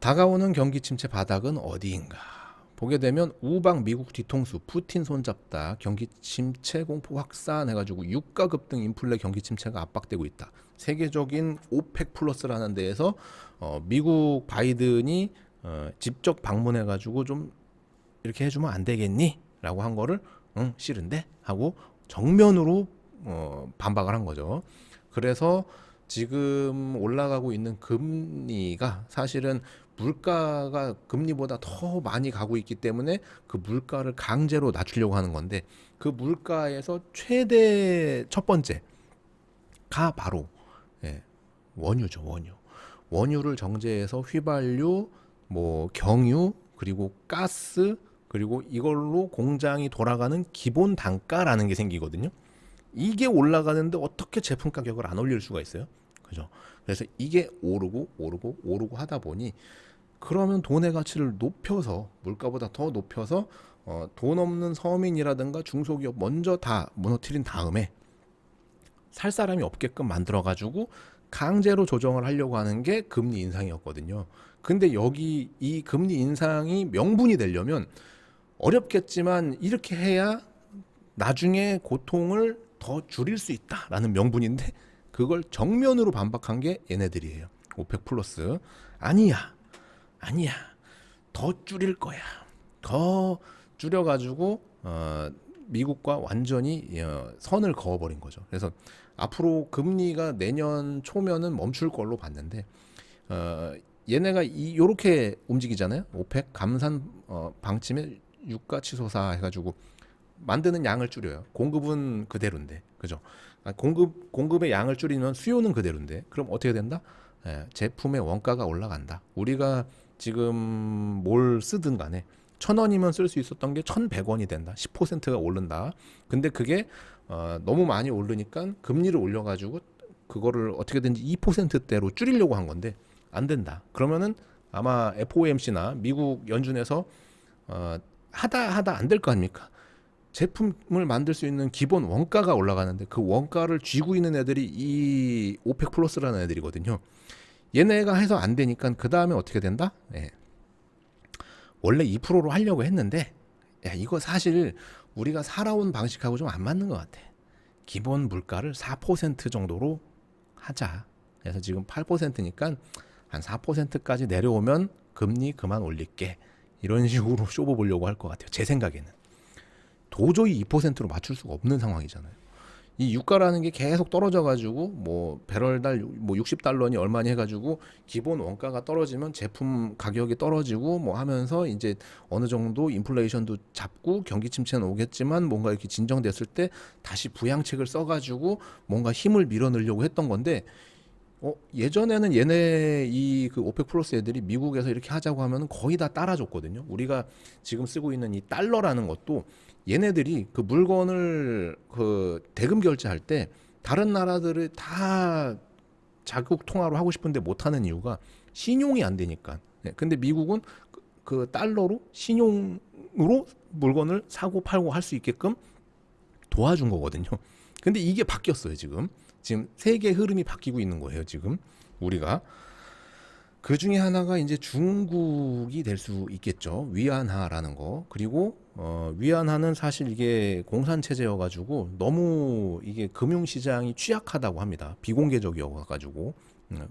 다가오는 경기 침체 바닥은 어디인가? 보게 되면 우방 미국 뒤통수 푸틴 손잡다 경기 침체 공포 확산해가지고 유가 급등 인플레 경기 침체가 압박되고 있다. 세계적인 오펙 플러스라는 데에서 미국 바이든이 직접 방문해가지고 좀 이렇게 해주면 안 되겠니? 라고 한 거를 응 싫은데 하고 정면으로 반박을 한 거죠. 그래서 지금 올라가고 있는 금리가 사실은 물가가 금리보다 더 많이 가고 있기 때문에 그 물가를 강제로 낮추려고 하는 건데, 그 물가에서 최대 첫 번째가 바로 예, 원유죠. 원유를 정제해서 휘발유, 뭐 경유, 그리고 가스, 그리고 이걸로 공장이 돌아가는 기본 단가라는 게 생기거든요. 이게 올라가는데 어떻게 제품 가격을 안 올릴 수가 있어요? 그죠? 그래서 이게 오르고 하다 보니, 그러면 돈의 가치를 높여서 물가보다 더 높여서 돈 없는 서민이라든가 중소기업 먼저 다 무너뜨린 다음에 살 사람이 없게끔 만들어 가지고 강제로 조정을 하려고 하는 게 금리 인상이었거든요. 근데 여기 이 금리 인상이 명분이 되려면 어렵겠지만 이렇게 해야 나중에 고통을 더 줄일 수 있다라는 명분인데, 그걸 정면으로 반박한 게 얘네들이에요. 오펙 플러스. 아니야, 더 줄일 거야. 더 줄여가지고 미국과 완전히 선을 그어버린 거죠. 그래서 앞으로 금리가 내년 초면은 멈출 걸로 봤는데, 얘네가 요렇게 움직이잖아요. 오펙 감산 방침에 유가 치솟아 해가지고 만드는 양을 줄여요. 공급은 그대로인데, 그죠? 공급의 양을 줄이면 수요는 그대로인데, 그럼 어떻게 된다? 제품의 원가가 올라간다. 우리가 지금 뭘 쓰든 간에 1,000원이면 쓸 수 있었던 게 1,100원이 된다. 10%가 오른다. 근데 그게 너무 많이 오르니까 금리를 올려가지고 그거를 어떻게든지 2%대로 줄이려고 한 건데 안 된다. 그러면은 아마 FOMC나 미국 연준에서 하다 안 될 거 아닙니까? 제품을 만들 수 있는 기본 원가가 올라가는데 그 원가를 쥐고 있는 애들이 이 오펙 플러스라는 애들이거든요. 얘네가 해서 안 되니까 그 다음에 어떻게 된다? 원래 2%로 하려고 했는데, 이거 사실 우리가 살아온 방식하고 좀 안 맞는 것 같아. 기본 물가를 4% 정도로 하자. 그래서 지금 8%니까 한 4%까지 내려오면 금리 그만 올릴게. 이런 식으로 쇼부 보려고 할 것 같아요. 제 생각에는. 도저히 2%로 맞출 수가 없는 상황이잖아요. 이 유가라는 게 계속 떨어져가지고 뭐 배럴달 뭐 60달러니 얼마니 해가지고 기본 원가가 떨어지면 제품 가격이 떨어지고 뭐 하면서 이제 어느 정도 인플레이션도 잡고 경기 침체는 오겠지만 뭔가 이렇게 진정됐을 때 다시 부양책을 써가지고 뭔가 힘을 밀어넣으려고 했던 건데, 예전에는 얘네 이 그 오펙 플러스 애들이 미국에서 이렇게 하자고 하면 거의 다 따라줬거든요. 우리가 지금 쓰고 있는 이 달러라는 것도 얘네들이 그 물건을 그 대금 결제할 때 다른 나라들을 다 자국 통화로 하고 싶은데 못 하는 이유가 신용이 안 되니까. 근데 미국은 그 달러로 신용으로 물건을 사고 팔고 할 수 있게끔 도와준 거거든요. 근데 이게 바뀌었어요, 지금. 지금 세계 흐름이 바뀌고 있는 거예요, 지금. 우리가 그 중에 하나가 이제 중국이 될 수 있겠죠. 위안화라는 거. 그리고 위안화는 사실 이게 공산 체제여 가지고 너무 이게 금융 시장이 취약하다고 합니다. 비공개적이어 가지고.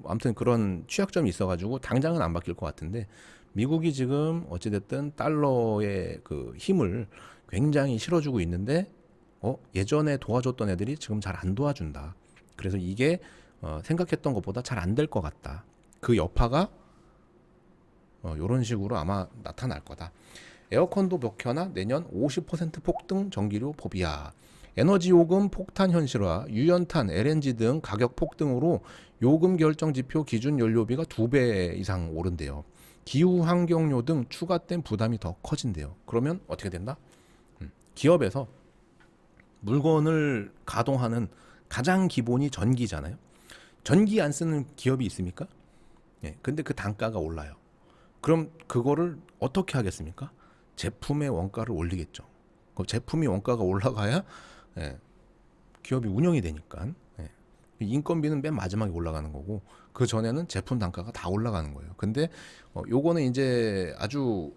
아무튼 그런 취약점이 있어 가지고 당장은 안 바뀔 것 같은데, 미국이 지금 어찌 됐든 달러의 그 힘을 굉장히 실어주고 있는데, 예전에 도와줬던 애들이 지금 잘 안 도와준다. 그래서 이게 생각했던 것보다 잘 안 될 것 같다. 그 여파가 이런 식으로 아마 나타날 거다. 에어컨도 벽혀나 내년 50% 폭등 전기료 법이야. 에너지 요금 폭탄 현실화, 유연탄, LNG 등 가격 폭등으로 요금 결정 지표 기준 연료비가 2배 이상 오른대요. 기후 환경료 등 추가된 부담이 더 커진대요. 그러면 어떻게 된다? 기업에서 물건을 가동하는 가장 기본이 전기잖아요. 전기 안 쓰는 기업이 있습니까? 근데 그 단가가 올라요. 그럼 그거를 어떻게 하겠습니까? 제품의 원가를 올리겠죠. 그 제품이 원가가 올라가야 기업이 운영이 되니까. 인건비는 맨 마지막에 올라가는 거고 그 전에는 제품 단가가 다 올라가는 거예요. 근데 요거는 이제 아주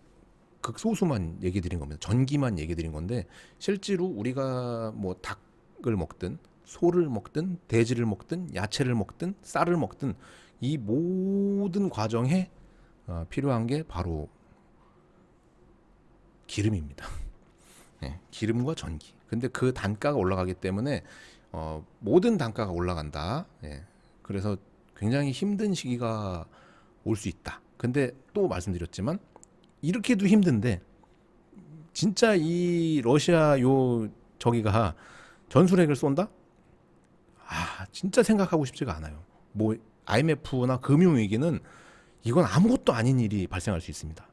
극소수만 얘기 드린 겁니다. 전기만 얘기 드린 건데 실제로 우리가 뭐 닭을 먹든 소를 먹든 돼지를 먹든 야채를 먹든 쌀을 먹든 이 모든 과정에 필요한 게 바로 기름입니다. 네, 기름과 전기. 근데 그 단가가 올라가기 때문에 모든 단가가 올라간다. 예, 그래서 굉장히 힘든 시기가 올 수 있다. 근데 또 말씀드렸지만 이렇게도 힘든데 진짜 이 러시아 요 저기가 전술핵을 쏜다? 진짜 생각하고 싶지가 않아요. 뭐 IMF나 금융위기는 이건 아무것도 아닌 일이 발생할 수 있습니다.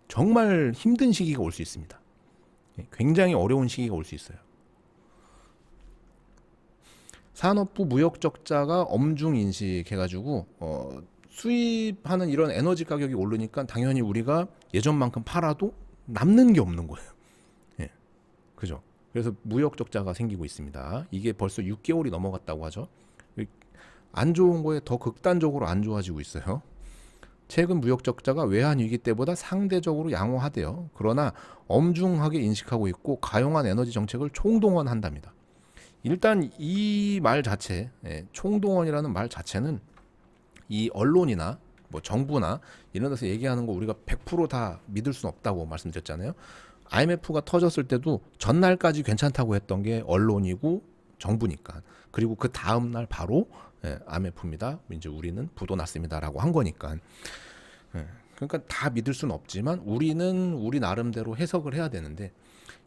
정말 힘든 시기가 올 수 있습니다. 굉장히 어려운 시기가 올 수 있어요. 산업부 무역 적자가 엄중 인식해가지고 수입하는 이런 에너지 가격이 오르니까 당연히 우리가 예전만큼 팔아도 남는 게 없는 거예요. 예, 그죠? 그래서 무역 적자가 생기고 있습니다. 이게 벌써 6개월이 넘어갔다고 하죠. 안 좋은 거에 더 극단적으로 안 좋아지고 있어요. 최근 무역 적자가 외환 위기 때보다 상대적으로 양호하대요. 그러나 엄중하게 인식하고 있고 가용한 에너지 정책을 총동원한답니다. 일단 이 말 자체, 총동원이라는 말 자체는 이 언론이나 뭐 정부나 이런 데서 얘기하는 거 우리가 100%다 믿을 수는 없다고 말씀드렸잖아요. IMF가 터졌을 때도 전날까지 괜찮다고 했던 게 언론이고 정부니까. 그리고 그 다음 날 바로 IMF입니다. 이제 우리는 부도 났습니다라고 한 거니까. 그러니까 다 믿을 수는 없지만 우리는 우리 나름대로 해석을 해야 되는데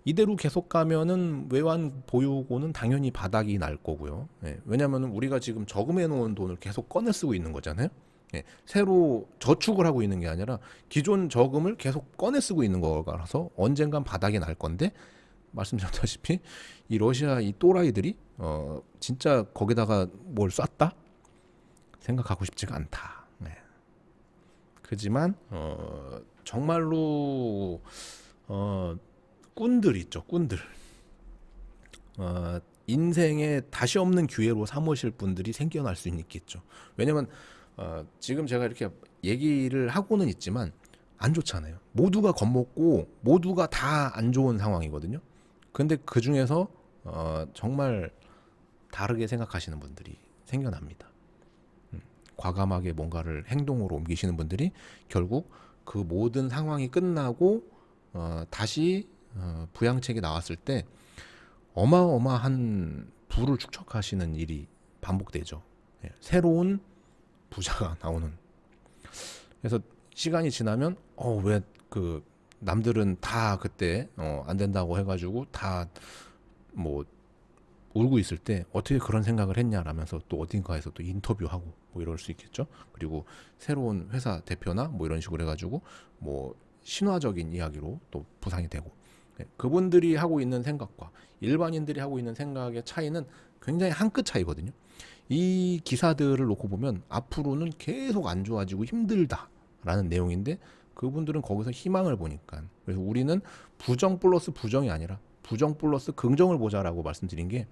이대로 계속 가면은 외환 보유고는 당연히 바닥이 날 거고요. 왜냐하면 우리가 지금 저금해 놓은 돈을 계속 꺼내 쓰고 있는 거잖아요. 새로 저축을 하고 있는 게 아니라 기존 저금을 계속 꺼내 쓰고 있는 거라서 언젠간 바닥이 날 건데 말씀드렸다시피 이 러시아 이 또라이들이 진짜 거기다가 뭘 쐈다? 생각하고 싶지가 않다. 그지만 정말로 꾼들 있죠, 꾼들. 인생에 다시 없는 기회로 삼으실 분들이 생겨날 수 있겠죠. 왜냐면 지금 제가 이렇게 얘기를 하고는 있지만 안 좋잖아요. 모두가 겁먹고 모두가 다 안 좋은 상황이거든요. 근데 그 중에서 정말 다르게 생각하시는 분들이 생겨납니다. 과감하게 뭔가를 행동으로 옮기시는 분들이 결국 그 모든 상황이 끝나고 다시 부양책이 나왔을 때 어마어마한 부를 축적하시는 일이 반복되죠. 새로운 부자가 나오는. 그래서 시간이 지나면 왜 그 남들은 다 그때 안 된다고 해가지고 다 뭐 울고 있을 때 어떻게 그런 생각을 했냐라면서 또 어딘가에서 또 인터뷰하고 뭐 이럴 수 있겠죠. 그리고 새로운 회사 대표나 뭐 이런 식으로 해가지고 뭐 신화적인 이야기로 또 부상이 되고 그분들이 하고 있는 생각과 일반인들이 하고 있는 생각의 차이는 굉장히 한 끗 차이거든요. 이 기사들을 놓고 보면 앞으로는 계속 안 좋아지고 힘들다라는 내용인데 그분들은 거기서 희망을 보니까 그래서 우리는 부정 플러스 부정이 아니라 부정 플러스 긍정을 보자라고 말씀드린 게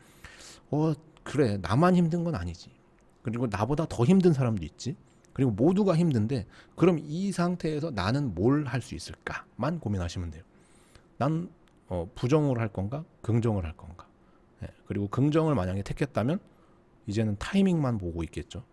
그래 나만 힘든 건 아니지. 그리고 나보다 더 힘든 사람도 있지. 그리고 모두가 힘든데 그럼 이 상태에서 나는 뭘 할 수 있을까만 고민하시면 돼요. 난 부정을 할 건가 긍정을 할 건가. 그리고 긍정을 만약에 택했다면 이제는 타이밍만 보고 있겠죠.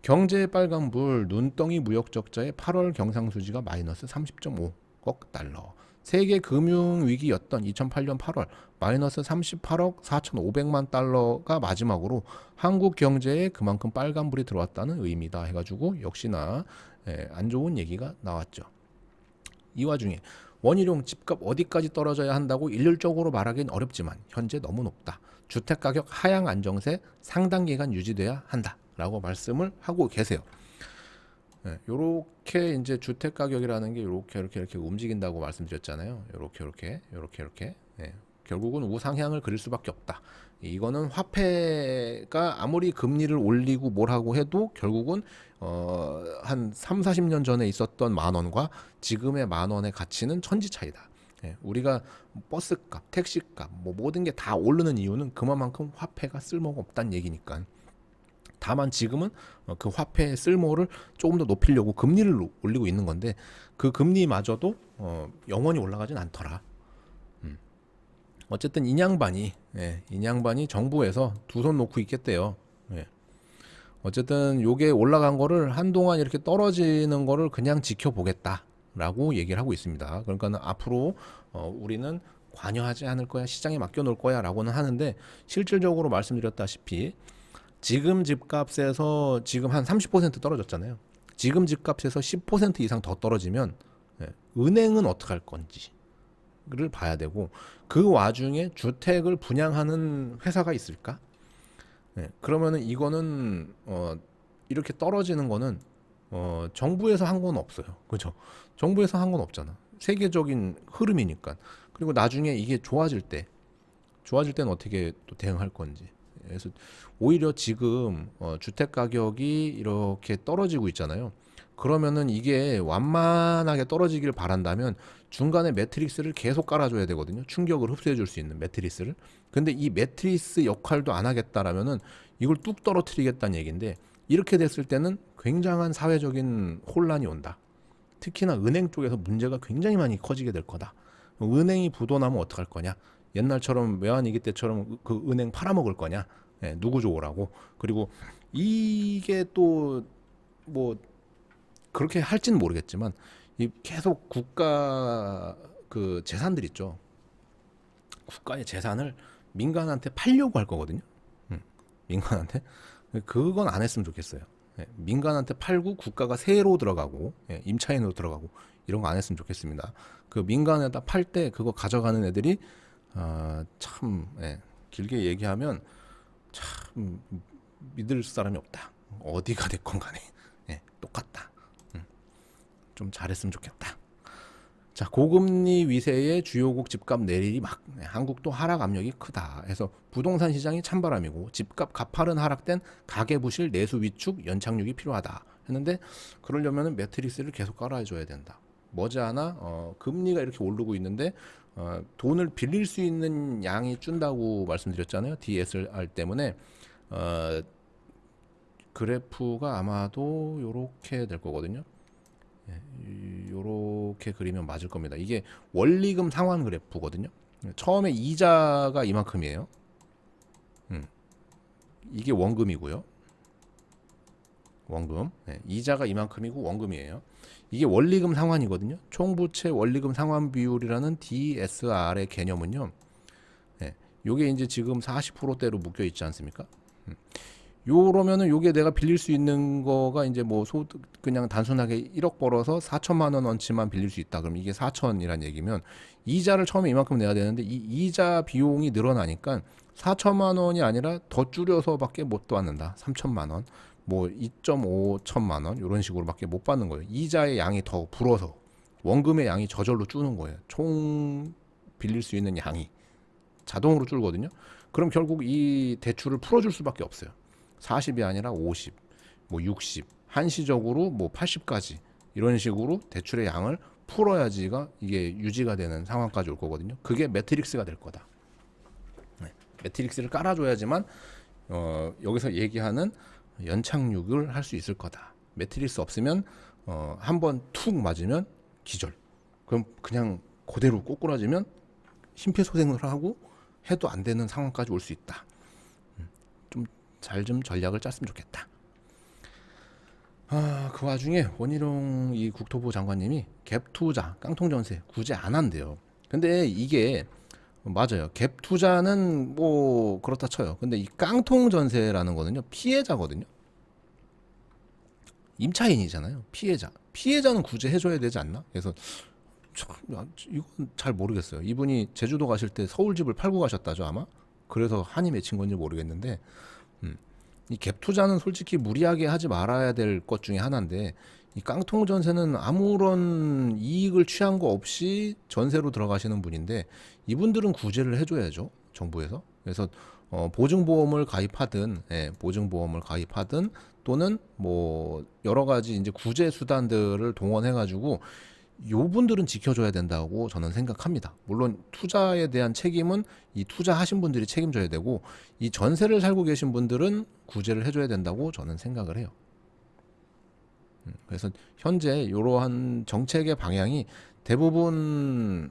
경제의 빨간불 눈덩이 무역 적자의 8월 경상수지가 마이너스 30.5억 달러. 세계 금융위기였던 2008년 8월 마이너스 38억 4,500만 달러가 마지막으로 한국 경제에 그만큼 빨간불이 들어왔다는 의미다 해가지고 역시나 안 좋은 얘기가 나왔죠. 이 와중에 원희룡 집값 어디까지 떨어져야 한다고 일률적으로 말하기는 어렵지만 현재 너무 높다. 주택가격 하향 안정세 상당 기간 유지돼야 한다라고 말씀을 하고 계세요. 요렇게 이제 주택 가격이라는 게 이렇게 움직인다고 말씀드렸잖아요. 요렇게. 결국은 우상향을 그릴 수밖에 없다. 이거는 화폐가 아무리 금리를 올리고 뭘 하고 해도 결국은 한 3, 40년 전에 있었던 만 원과 지금의 만 원의 가치는 천지 차이다. 우리가 버스값, 택시값, 뭐 모든 게 다 오르는 이유는 그만큼 화폐가 쓸모가 없다는 얘기니까. 다만 지금은 그 화폐의 쓸모를 조금 더 높이려고 금리를 올리고 있는 건데 그 금리마저도 영원히 올라가진 않더라. 어쨌든 인양반이 정부에서 두 손 놓고 있겠대요. 예. 어쨌든 요게 올라간 거를 한동안 이렇게 떨어지는 거를 그냥 지켜보겠다라고 얘기를 하고 있습니다. 그러니까는 앞으로 우리는 관여하지 않을 거야, 시장에 맡겨 놓을 거야라고는 하는데 실질적으로 말씀드렸다시피 지금 집값에서 지금 한 30% 떨어졌잖아요. 지금 집값에서 10% 이상 더 떨어지면 은행은 어떻게 할 건지를 봐야 되고 그 와중에 주택을 분양하는 회사가 있을까? 그러면은 이거는 이렇게 떨어지는 거는 정부에서 한 건 없어요. 그죠? 정부에서 한 건 없잖아. 세계적인 흐름이니까. 그리고 나중에 이게 좋아질 때는 어떻게 또 대응할 건지. 그래서 오히려 지금 주택 가격이 이렇게 떨어지고 있잖아요. 그러면은 이게 완만하게 떨어지길 바란다면 중간에 매트리스를 계속 깔아줘야 되거든요. 충격을 흡수해 줄 수 있는 매트리스를. 근데 이 매트리스 역할도 안 하겠다라면은 이걸 뚝 떨어뜨리겠다는 얘기인데 이렇게 됐을 때는 굉장한 사회적인 혼란이 온다. 특히나 은행 쪽에서 문제가 굉장히 많이 커지게 될 거다. 은행이 부도나면 어떡할 거냐? 옛날처럼 외환위기 때처럼 그 은행 팔아먹을 거냐? 누구 좋으라고? 그리고 이게 또 뭐 그렇게 할지는 모르겠지만 이 계속 국가 그 재산들 있죠. 국가의 재산을 민간한테 팔려고 할 거거든요. 민간한테 그건 안 했으면 좋겠어요. 민간한테 팔고 국가가 세로 들어가고 임차인으로 들어가고 이런 거 안 했으면 좋겠습니다. 그 민간에다 팔 때 그거 가져가는 애들이 참 길게 얘기하면 참 믿을 사람이 없다. 어디가 됐건 간에 똑같다. 좀 잘했으면 좋겠다. 자, 고금리 위세의 주요국 집값 내릴이 막 한국도 하락 압력이 크다. 해서 부동산 시장이 찬바람이고 집값 가파른 하락된 가계부실 내수 위축 연착륙이 필요하다. 했는데 그러려면 매트리스를 계속 깔아줘야 된다. 머지않아 금리가 이렇게 오르고 있는데 돈을 빌릴 수 있는 양이 준다고 말씀드렸잖아요. DSR 때문에 그래프가 아마도 요렇게 될 거거든요. 요렇게 그리면 맞을 겁니다. 이게 원리금 상환 그래프거든요. 처음에 이자가 이만큼이에요. 이게 원금이고요. 원금. 이자가 이만큼이고 원금이에요. 이게 원리금 상환이거든요. 총부채 원리금 상환 비율이라는 DSR의 개념은요. 요게 이제 지금 40%대로 묶여 있지 않습니까? 요러면은 요게 내가 빌릴 수 있는 거가 이제 뭐 소득 그냥 단순하게 1억 벌어서 4천만 원어치만 빌릴 수 있다. 그럼 이게 4천이란 얘기면 이자를 처음에 이만큼 내야 되는데 이 이자 비용이 늘어나니까 4천만 원이 아니라 더 줄여서밖에 못 받는다. 3천만 원, 뭐 2.5천만 원 이런 식으로밖에 못 받는 거예요. 이자의 양이 더 불어서 원금의 양이 저절로 줄는 거예요. 총 빌릴 수 있는 양이 자동으로 줄거든요. 그럼 결국 이 대출을 풀어줄 수밖에 없어요. 40이 아니라 50, 뭐 60, 한시적으로 뭐 80까지 이런 식으로 대출의 양을 풀어야지가 이게 유지가 되는 상황까지 올 거거든요. 그게 매트릭스가 될 거다. 매트릭스를 깔아줘야지만 여기서 얘기하는 연착륙을 할 수 있을 거다. 매트릭스 없으면 한번 툭 맞으면 기절. 그럼 그냥 그대로 꼬꾸라지면 심폐소생을 하고 해도 안 되는 상황까지 올 수 있다. 좀 전략을 짰으면 좋겠다. 그 와중에 원희룡 이 국토부 장관님이 갭 투자, 깡통 전세 구제 안 한대요. 근데 이게 맞아요. 갭 투자는 뭐 그렇다 쳐요. 근데 이 깡통 전세라는 거는요 피해자거든요. 임차인이잖아요. 피해자는 구제해줘야 되지 않나? 그래서 이건 잘 모르겠어요. 이분이 제주도 가실 때 서울 집을 팔고 가셨다죠 아마. 그래서 한이 맺힌 건지 모르겠는데 이 갭 투자는 솔직히 무리하게 하지 말아야 될 것 중에 하나인데 이 깡통 전세는 아무런 이익을 취한 거 없이 전세로 들어가시는 분인데 이분들은 구제를 해줘야죠 정부에서. 그래서 보증보험을 가입하든 또는 뭐 여러 가지 이제 구제 수단들을 동원해 가지고 요 분들은 지켜줘야 된다고 저는 생각합니다. 물론 투자에 대한 책임은 이 투자하신 분들이 책임져야 되고 이 전세를 살고 계신 분들은 구제를 해줘야 된다고 저는 생각을 해요. 그래서 현재 이러한 정책의 방향이 대부분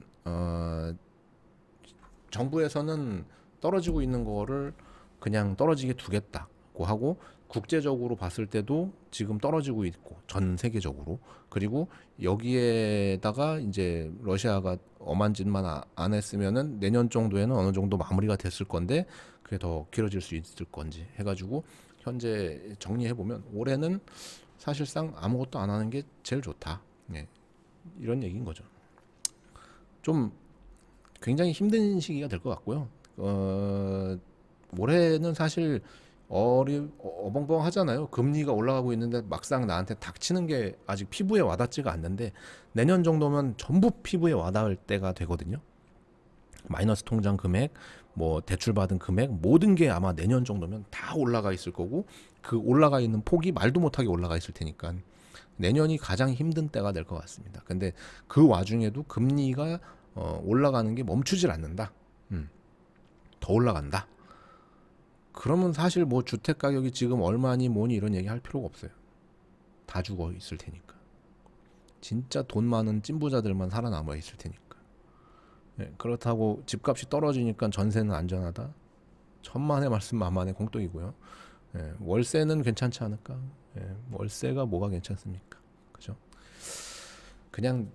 정부에서는 떨어지고 있는 거를 그냥 떨어지게 두겠다고 하고 국제적으로 봤을 때도 지금 떨어지고 있고 전 세계적으로 그리고 여기에다가 이제 러시아가 엄한 짓만 안 했으면은 내년 정도에는 어느 정도 마무리가 됐을 건데 그게 더 길어질 수 있을 건지 해가지고 현재 정리해 보면 올해는 사실상 아무것도 안 하는 게 제일 좋다. 예, 이런 얘기인 거죠. 좀 굉장히 힘든 시기가 될 것 같고요. 올해는 사실 어벙벙하잖아요. 금리가 올라가고 있는데 막상 나한테 닥치는 게 아직 피부에 와닿지가 않는데 내년 정도면 전부 피부에 와닿을 때가 되거든요. 마이너스 통장 금액, 뭐 대출 받은 금액 모든 게 아마 내년 정도면 다 올라가 있을 거고 그 올라가 있는 폭이 말도 못하게 올라가 있을 테니까 내년이 가장 힘든 때가 될 것 같습니다. 근데 그 와중에도 금리가 올라가는 게 멈추질 않는다. 더 올라간다. 그러면 사실 뭐 주택 가격이 지금 얼마니 뭐니 이런 얘기 할 필요가 없어요. 다 죽어 있을 테니까. 진짜 돈 많은 찐부자들만 살아남아 있을 테니까. 예, 그렇다고 집값이 떨어지니까 전세는 안전하다. 천만의 말씀 만만의 공덕이고요. 예, 월세는 괜찮지 않을까? 예, 월세가 뭐가 괜찮습니까? 그죠? 그냥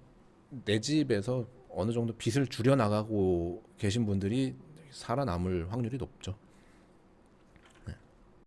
내 집에서 어느 정도 빚을 줄여 나가고 계신 분들이 살아남을 확률이 높죠.